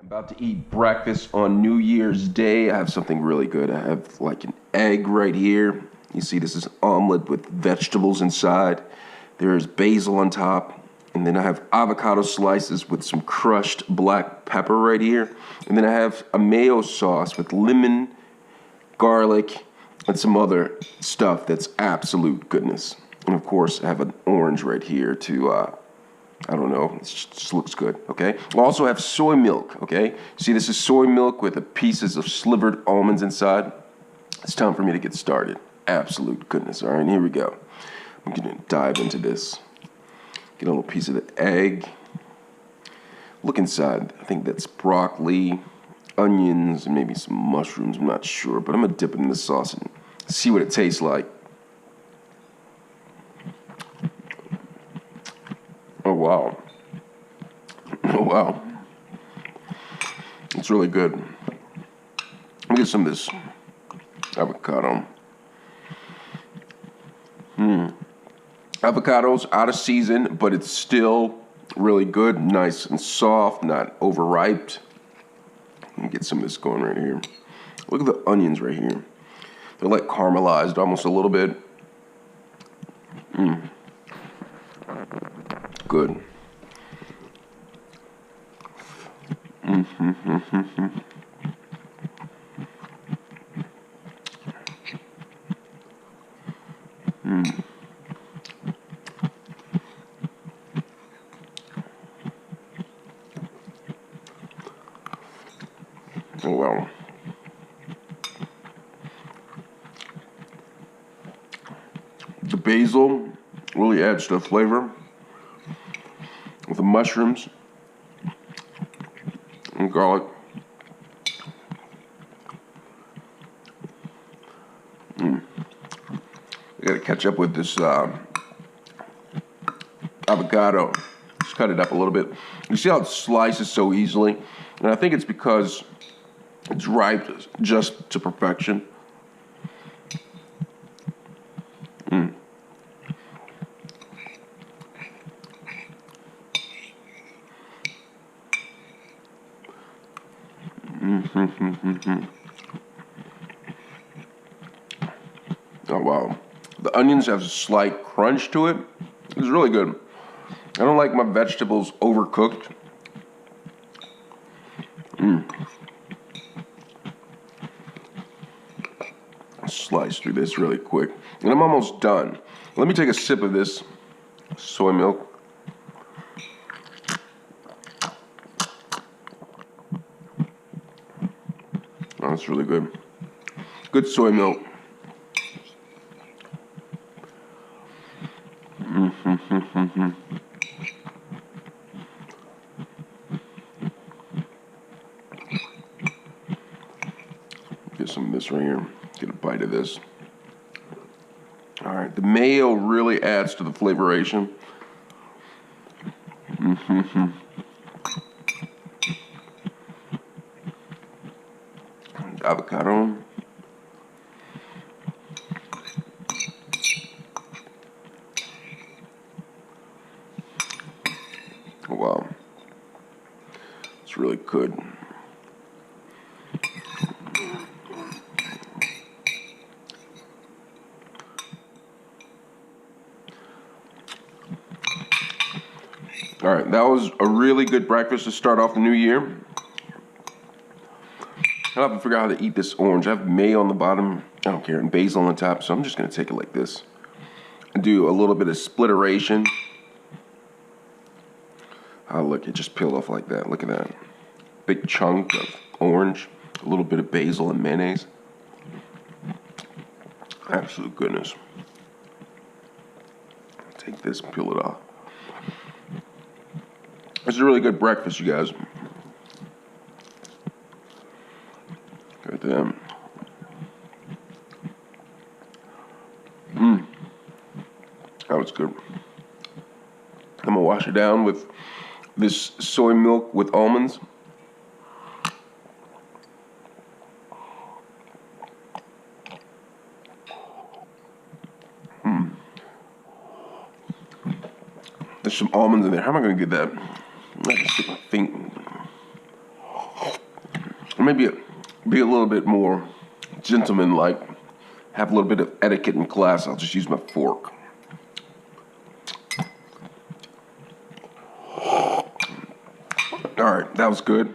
About to eat breakfast on New Year's Day. I have something really good. I have like an egg right here. You see, this is omelet with vegetables inside. There is basil on top. And then I have avocado slices with some crushed black pepper right here. And then I have a mayo sauce with lemon, garlic, and some other stuff that's absolute goodness. And of course, I have an orange right here to I don't know, it just looks good, okay? I also have soy milk, okay? See, this is soy milk with the pieces of slivered almonds inside. It's time for me to get started. Absolute goodness, all right, here we go. I'm gonna dive into this. Get a little piece of the egg. Look inside, I think that's broccoli, onions, and maybe some mushrooms, I'm not sure, but I'm gonna dip it in the sauce and see what it tastes like. Oh, wow. Oh, wow. It's really good. Let me get some of this avocado. Avocado's out of season, but it's still really good, nice and soft, not overripe. Let me get some of this going right here. Look at the onions right here. They're like caramelized almost a little bit. Good. Oh, wow. The basil really adds to the flavor with the mushrooms and garlic. I gotta catch up with this avocado. Just cut it up a little bit. You see how it slices so easily? And I think it's because it's ripe just to perfection. Oh, wow. The onions have a slight crunch to it. It's really good. I don't like my vegetables overcooked. I'll slice through this really quick. And I'm almost done. Let me take a sip of this soy milk. Oh, that's really good. Good soy milk. Get some of this right here. Get a bite of this. All right, the mayo really adds to the flavoration. Avocado. Oh, wow. It's really good. All right, that was a really good breakfast to start off the new year. I have to figure out how to eat this orange. I have mayo on the bottom, I don't care, and basil on the top, so I'm just gonna take it like this. And do a little bit of splitteration. Oh, look, it just peeled off like that. Look at that. Big chunk of orange, a little bit of basil and mayonnaise. Absolute goodness. Take this and peel it off. This is a really good breakfast, you guys. Right there. That was good. I'm gonna wash it down with this soy milk with almonds. There's some almonds in there. How am I gonna get that? I can stick my finger. Or maybe be a little bit more gentleman-like. Have a little bit of etiquette and class. I'll just use my fork. All right, that was good.